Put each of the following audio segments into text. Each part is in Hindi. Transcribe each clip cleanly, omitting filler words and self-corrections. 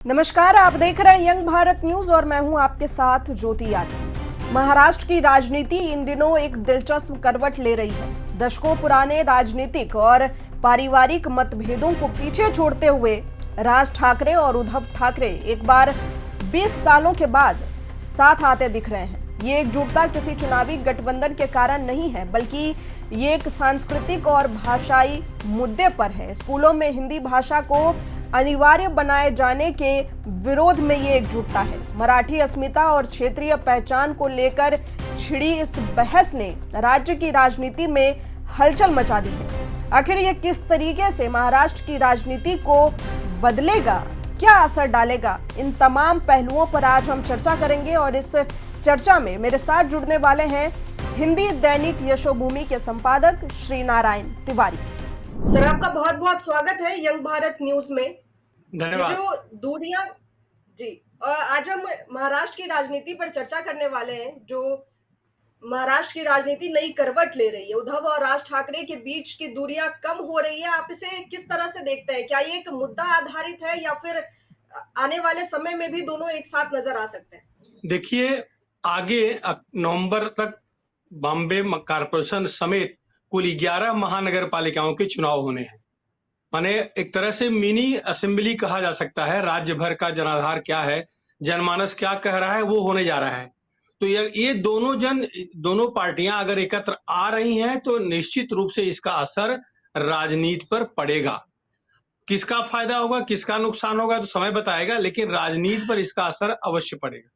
नमस्कार, आप देख रहे हैं यंग भारत न्यूज और मैं हूं आपके साथ ज्योति यादव। महाराष्ट्र की राजनीति इन दिनों एक दिलचस्प करवट ले रही है। दशकों पुराने राजनीतिक और पारिवारिक मतभेदों को पीछे छोड़ते हुए राज ठाकरे और उद्धव ठाकरे एक बार 20 सालों के बाद साथ आते दिख रहे हैं। ये एकजुटता किसी चुनावी गठबंधन के कारण नहीं है, बल्कि ये एक सांस्कृतिक और भाषाई मुद्दे पर है। स्कूलों में हिंदी भाषा को अनिवार्य बनाए जाने के विरोध में ये एकजुटता है। मराठी अस्मिता और क्षेत्रीय पहचान को लेकर छिड़ी इस बहस ने राज्य की राजनीति में हलचल मचा दी है। आखिर ये किस तरीके से महाराष्ट्र की राजनीति को बदलेगा, क्या असर डालेगा, इन तमाम पहलुओं पर आज हम चर्चा करेंगे। और इस चर्चा में मेरे साथ जुड़ने वाले हैं हिंदी दैनिक यशोभूमि के संपादक श्री नारायण तिवारी। सर, आपका बहुत बहुत स्वागत है यंग भारत न्यूज में। धन्यवाद। जो दूरियां जी, आज हम महाराष्ट्र की राजनीति पर चर्चा करने वाले हैं। जो महाराष्ट्र की राजनीति नई करवट ले रही है, उद्धव और राज ठाकरे के बीच की दूरियां कम हो रही है। आप इसे किस तरह से देखते हैं? क्या ये एक मुद्दा आधारित है या फिर आने वाले समय में भी दोनों एक साथ नजर आ सकते हैं? देखिए, आगे नवंबर तक बॉम्बे कॉरपोरेशन समेत कुल 11 महानगर पालिकाओं के चुनाव होने हैं। माने एक तरह से मिनी असेंबली कहा जा सकता है। राज्य भर का जनाधार क्या है, जनमानस क्या कह रहा है, वो होने जा रहा है। तो ये दोनों पार्टियां अगर एकत्र आ रही हैं तो निश्चित रूप से इसका असर राजनीति पर पड़ेगा। किसका फायदा होगा, किसका नुकसान होगा तो समय बताएगा, लेकिन राजनीति पर इसका असर अवश्य पड़ेगा।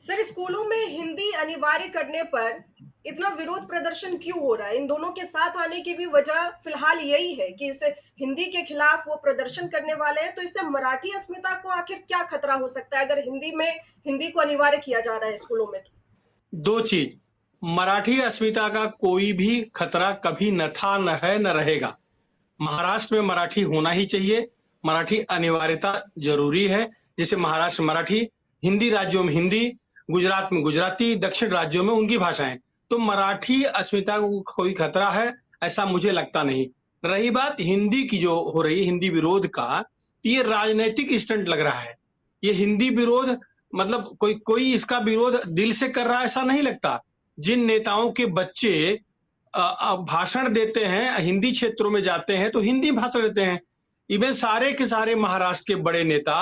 सर, स्कूलों में हिंदी अनिवार्य करने पर इतना विरोध प्रदर्शन क्यों हो रहा है? इन दोनों के साथ आने की भी वजह फिलहाल यही है कि इस हिंदी के खिलाफ वो प्रदर्शन करने वाले हैं। तो इससे मराठी अस्मिता को आखिर क्या खतरा हो सकता है अगर हिंदी को अनिवार्य किया जा रहा है स्कूलों में? तो दो चीज, मराठी अस्मिता का कोई भी खतरा कभी न था, न है, न रहेगा। महाराष्ट्र में मराठी होना ही चाहिए। मराठी अनिवार्यता जरूरी है। जैसे महाराष्ट्र मराठी, हिंदी राज्यों में हिंदी, गुजरात में गुजराती, दक्षिण राज्यों में उनकी भाषाएं। तो मराठी अस्मिता को कोई खतरा है ऐसा मुझे लगता नहीं। रही बात हिंदी की जो हो रही है, हिंदी विरोध का, ये राजनीतिक स्टंट लग रहा है। ये हिंदी विरोध मतलब कोई इसका विरोध दिल से कर रहा है ऐसा नहीं लगता। जिन नेताओं के बच्चे भाषण देते हैं, हिंदी क्षेत्रों में जाते हैं तो हिंदी भाषण देते हैं। इवन सारे के सारे महाराष्ट्र के बड़े नेता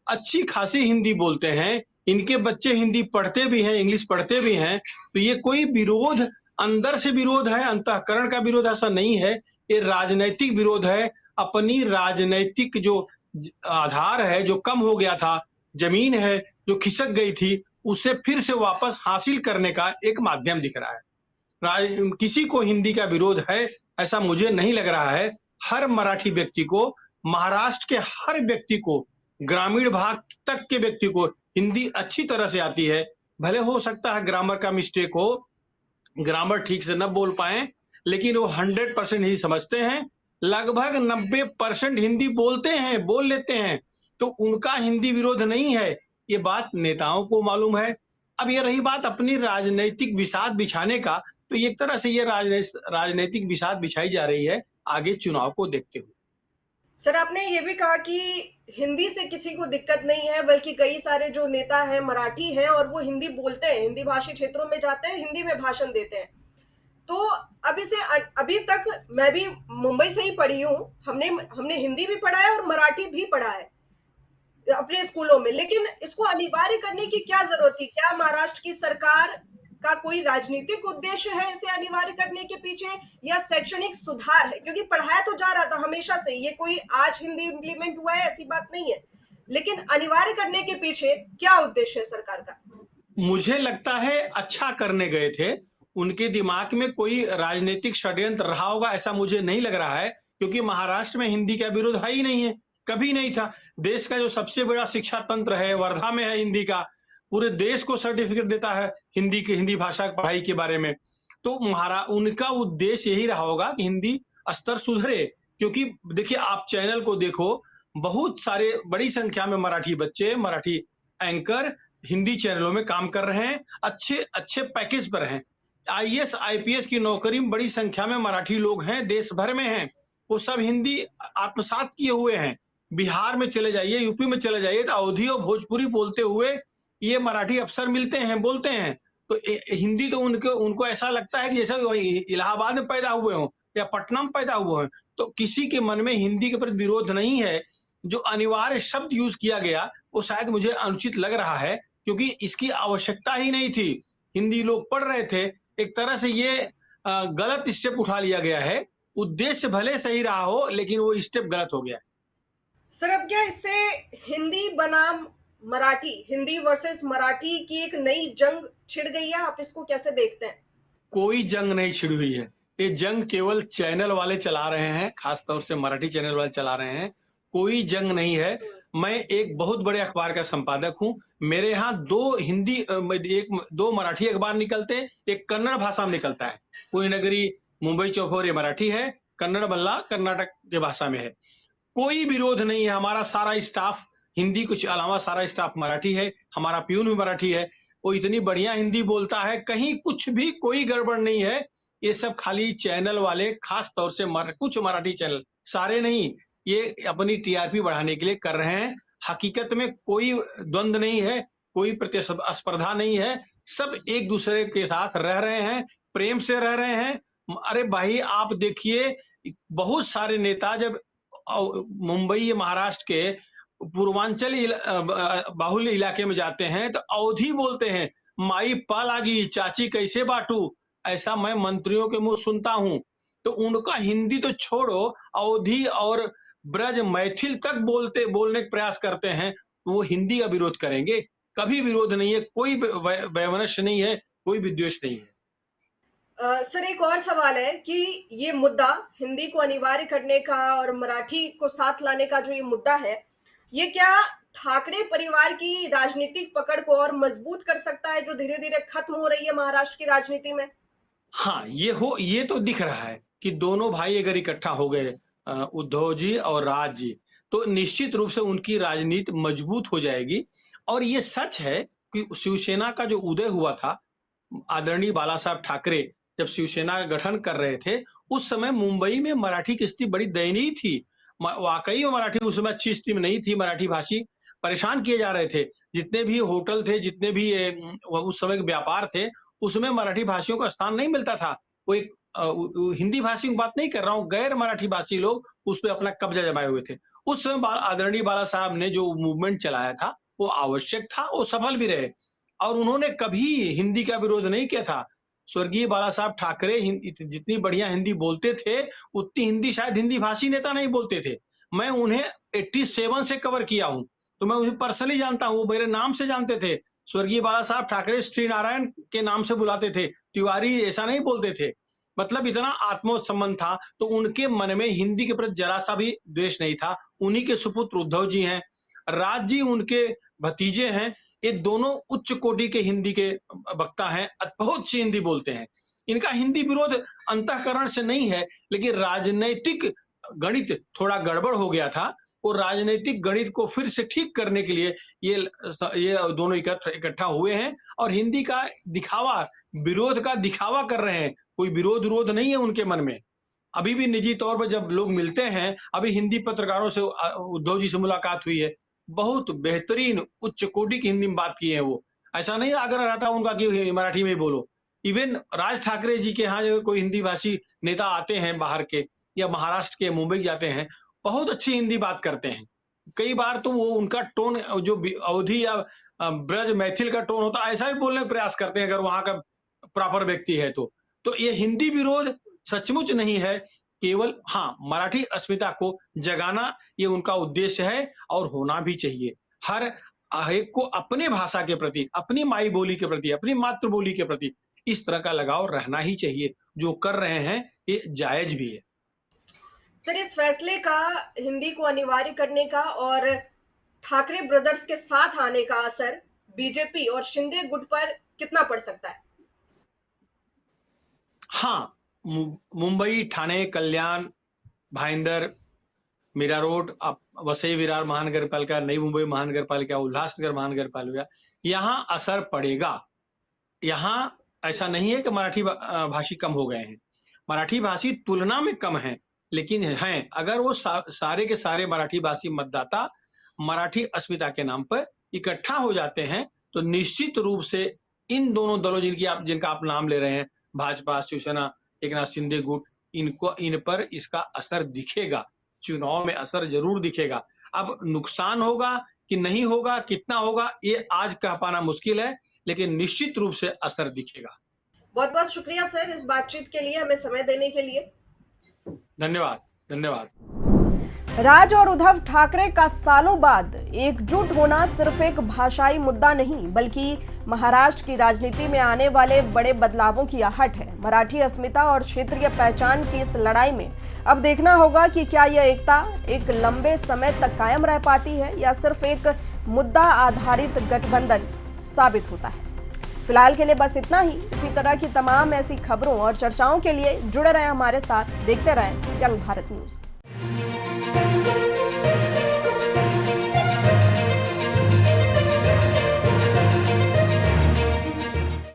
अच्छी खासी हिंदी बोलते हैं। इनके बच्चे हिंदी पढ़ते भी हैं, इंग्लिश पढ़ते भी हैं। तो ये कोई विरोध अंदर से विरोध है, अंतःकरण का विरोध ऐसा नहीं है। ये राजनैतिक विरोध है। अपनी राजनैतिक जो आधार है, जो कम हो गया था, जमीन है जो खिसक गई थी, उसे फिर से वापस हासिल करने का एक माध्यम दिख रहा है। किसी को हिंदी का विरोध है ऐसा मुझे नहीं लग रहा है। हर मराठी व्यक्ति को, महाराष्ट्र के हर व्यक्ति को, ग्रामीण भाग तक के व्यक्ति को हिंदी अच्छी तरह से आती है। भले हो सकता है ग्रामर का मिस्टेक हो, ग्रामर ठीक से न बोल पाए, लेकिन वो 100% ही समझते हैं। लगभग 90% हिंदी बोलते हैं, बोल लेते हैं। तो उनका हिंदी विरोध नहीं है, ये बात नेताओं को मालूम है। अब ये रही बात अपनी राजनैतिक बिसात बिछाने का, तो एक तरह से ये राजनैतिक बिसात बिछाई जा रही है आगे चुनाव को देखते हुए। सर, आपने ये भी कहा कि हिंदी से किसी को दिक्कत नहीं है, बल्कि कई सारे जो नेता हैं मराठी हैं और वो हिंदी बोलते हैं, हिंदी भाषी क्षेत्रों में जाते हैं, हिंदी में भाषण देते हैं। तो अभी तक मैं भी मुंबई से ही पढ़ी हूँ। हमने हिंदी भी पढ़ा है और मराठी भी पढ़ा है अपने स्कूलों में। लेकिन इसको अनिवार्य करने की क्या जरूरत थी? क्या महाराष्ट्र की सरकार का कोई राजनीतिक उद्देश्य है इसे अनिवार्य करने के पीछे, या शैक्षणिक सुधार है? क्योंकि पढ़ाया तो जा रहा था हमेशा से, ये कोई आज हिंदी इम्प्लीमेंट हुआ है ऐसी बात नहीं है। लेकिन अनिवार्य करने के पीछे क्या उद्देश्य है सरकार का? मुझे लगता है अच्छा करने गए थे। उनके दिमाग में कोई राजनीतिक षड्यंत्र रहा होगा ऐसा मुझे नहीं लग रहा है, क्योंकि महाराष्ट्र में हिंदी का विरोध है ही नहीं है, कभी नहीं था। देश का जो सबसे बड़ा शिक्षा तंत्र है वर्धा में है हिंदी का, पूरे देश को सर्टिफिकेट देता है हिंदी भाषा की पढ़ाई के बारे में। तो उनका उद्देश्य यही रहा होगा कि हिंदी स्तर सुधरे। क्योंकि देखिए, आप चैनल को देखो, बहुत सारे बड़ी संख्या में मराठी बच्चे, मराठी एंकर हिंदी चैनलों में काम कर रहे हैं, अच्छे अच्छे पैकेज पर हैं। आईएएस आईपीएस की नौकरी में बड़ी संख्या में मराठी लोग हैं, देश भर में हैं। वो सब हिंदी आत्मसात किए हुए हैं। बिहार में चले जाइए, यूपी में चले जाइए तो अवधी और भोजपुरी बोलते हुए ये मराठी अफसर मिलते हैं, बोलते हैं। तो हिंदी तो उनको उनको ऐसा लगता है कि जैसे वो इलाहाबाद में पैदा हुए हों या पटना में पैदा हुए हों। तो किसी के मन में हिंदी के प्रति विरोध नहीं है। जो अनिवार्य शब्द यूज किया गया वो शायद मुझे अनुचित लग रहा है, क्योंकि इसकी आवश्यकता ही नहीं थी। हिंदी लोग पढ़ रहे थे। एक तरह से ये गलत स्टेप उठा लिया गया है। उद्देश्य भले सही रहा हो, लेकिन वो स्टेप गलत हो गया। सर, अब क्या इससे हिंदी बनाम मराठी, हिंदी वर्सेस मराठी की एक नई जंग छिड़ गई है? आप इसको कैसे देखते हैं? कोई जंग नहीं छिड़ी हुई है। ये जंग केवल चैनल वाले चला रहे हैं, खासतौर से मराठी चैनल वाले चला रहे हैं। कोई जंग नहीं है। मैं एक बहुत बड़े अखबार का संपादक हूँ। मेरे यहाँ दो मराठी अखबार निकलते हैं, एक कन्नड़ भाषा में निकलता है। पुण्यनगरी मुंबई चौफोर ये मराठी है, कन्नड़ बल्ला कर्नाटक के भाषा में है। कोई विरोध नहीं है। हमारा सारा स्टाफ हिंदी, कुछ अलावा सारा स्टाफ मराठी है। हमारा प्यून भी मराठी है। वो इतनी बढ़िया हिंदी बोलता है, कहीं कुछ भी कोई गड़बड़ नहीं है। ये सब खाली चैनल वाले, खास तौर से कुछ मराठी चैनल, सारे नहीं, ये अपनी टीआरपी बढ़ाने के लिए कर रहे हैं। हकीकत में कोई द्वंद्व नहीं है, कोई प्रतिस्पर्धा नहीं है। सब एक दूसरे के साथ रह रहे हैं, प्रेम से रह रहे हैं। अरे भाई, आप देखिए, बहुत सारे नेता जब मुंबई, महाराष्ट्र के पूर्वांचल बाहुल्य इलाके में जाते हैं तो अवधी बोलते हैं। माई पाल आगी, चाची कैसे बाटू, ऐसा मैं मंत्रियों के मुंह सुनता हूं। तो उनका हिंदी तो छोड़ो, अवधी और ब्रज मैथिल तक बोलने का प्रयास करते हैं। वो हिंदी का विरोध करेंगे? कभी विरोध नहीं है। कोई वैमनस्य नहीं है, कोई विद्वेष नहीं है। सर, एक और सवाल है कि ये मुद्दा हिंदी को अनिवार्य करने का और मराठी को साथ लाने का जो ये मुद्दा है, ये क्या ठाकरे परिवार की राजनीतिक पकड़ को और मजबूत कर सकता है, जो धीरे धीरे खत्म हो रही है महाराष्ट्र की राजनीति में? हाँ, ये तो दिख रहा है कि दोनों भाई अगर इकट्ठा हो गए, उद्धव जी और राज जी, तो निश्चित रूप से उनकी राजनीति मजबूत हो जाएगी। और ये सच है कि शिवसेना का जो उदय हुआ था, आदरणीय बाला साहब ठाकरे जब शिवसेना का गठन कर रहे थे, उस समय मुंबई में मराठी की स्थिति बड़ी दयनीय थी। वाकई में मराठी उस समय अच्छी स्थिति में नहीं थी। मराठी भाषी परेशान किए जा रहे थे। जितने भी होटल थे, जितने भी उस समय के व्यापार थे, उसमें मराठी भाषियों का स्थान नहीं मिलता था। वो एक हिंदी भाषी की बात नहीं कर रहा हूँ, गैर मराठी भाषी लोग उस पर अपना कब्जा जमाए हुए थे। उस समय आदरणीय बाला साहब ने जो मूवमेंट चलाया था, वो आवश्यक था, वो सफल भी रहे। और उन्होंने कभी हिंदी का विरोध नहीं किया था। स्वर्गीय बाला साहब ठाकरे जितनी बढ़िया हिंदी बोलते थे, उतनी हिंदी शायद हिंदी भाषी नेता नहीं बोलते थे। मैं उन्हें 87 से कवर किया हूं, तो मैं उन्हें पर्सनली जानता हूं। वो मेरे नाम से जानते थे। स्वर्गीय बाला साहब ठाकरे श्री नारायण के नाम से बुलाते थे, तिवारी ऐसा नहीं बोलते थे। मतलब इतना आत्मोत संबंध था। तो उनके मन में हिंदी के प्रति जरा सा भी द्वेष नहीं था। उन्हीं के सुपुत्र उद्धव जी हैं, राज जी उनके भतीजे हैं। ये दोनों उच्च कोटि के हिंदी के वक्ता हैं, बहुत अच्छी हिंदी बोलते हैं। इनका हिंदी विरोध अंतःकरण से नहीं है, लेकिन राजनैतिक गणित थोड़ा गड़बड़ हो गया था। वो राजनीतिक गणित को फिर से ठीक करने के लिए ये दोनों इकट्ठा हुए हैं और हिंदी का दिखावा, विरोध का दिखावा कर रहे हैं। कोई विरोध नहीं है उनके मन में। अभी भी निजी तौर पर जब लोग मिलते हैं, अभी हिंदी पत्रकारों से उद्धव जी से मुलाकात हुई है, बहुत बेहतरीन उच्च कोटि की हिंदी में बात की है। वो ऐसा नहीं आग्रह रहता उनका कि मराठी में ही बोलो। इवन राज ठाकरे जी के यहाँ जो कोई हिंदी भाषी नेता आते हैं बाहर के, या महाराष्ट्र के मुंबई जाते हैं, बहुत अच्छी हिंदी बात करते हैं। कई बार तो वो उनका टोन, जो अवधी या ब्रज मैथिल का टोन होता है, ऐसा भी बोलने का प्रयास करते हैं अगर वहां का प्रॉपर व्यक्ति है तो ये हिंदी विरोध सचमुच नहीं है। केवल हाँ, मराठी अस्मिता को जगाना ये उनका उद्देश्य है और होना भी चाहिए। हर एक को अपने भाषा के प्रति, अपनी माई बोली के प्रति, अपनी मातृबोली के प्रति इस तरह का लगाव रहना ही चाहिए। जो कर रहे हैं ये जायज भी है। सर, इस फैसले का, हिंदी को अनिवार्य करने का और ठाकरे ब्रदर्स के साथ आने का असर बीजेपी और शिंदे गुट पर कितना पड़ सकता है? हाँ, मुंबई, ठाणे, कल्याण, भाईंदर, मीरा रोड, वसई विरार महानगरपालिका, नई मुंबई महानगरपालिका, उल्लासनगर महानगरपालिका, यहाँ असर पड़ेगा। यहाँ ऐसा नहीं है कि मराठी भाषी कम हो गए हैं। मराठी भाषी तुलना में कम है, लेकिन हैं, अगर वो सारे के सारे मराठी भाषी मतदाता मराठी अस्मिता के नाम पर इकट्ठा हो जाते हैं, तो निश्चित रूप से इन दोनों दलों जिनका आप नाम ले रहे हैं, भाजपा, शिवसेना, एकनाथ शिंदे गुट, इन पर इसका असर दिखेगा। चुनाव में असर जरूर दिखेगा। अब नुकसान होगा कि नहीं होगा, कितना होगा, ये आज कह पाना मुश्किल है, लेकिन निश्चित रूप से असर दिखेगा। बहुत बहुत शुक्रिया सर इस बातचीत के लिए, हमें समय देने के लिए। धन्यवाद। धन्यवाद। राज और उद्धव ठाकरे का सालों बाद एकजुट होना सिर्फ एक भाषाई मुद्दा नहीं, बल्कि महाराष्ट्र की राजनीति में आने वाले बड़े बदलावों की आहट है। मराठी अस्मिता और क्षेत्रीय पहचान की इस लड़ाई में अब देखना होगा कि क्या यह एकता एक लंबे समय तक कायम रह पाती है या सिर्फ एक मुद्दा आधारित गठबंधन साबित होता है। फिलहाल के लिए बस इतना ही। इसी तरह की तमाम ऐसी खबरों और चर्चाओं के लिए जुड़े रहें हमारे साथ, देखते रहें यंग भारत न्यूज।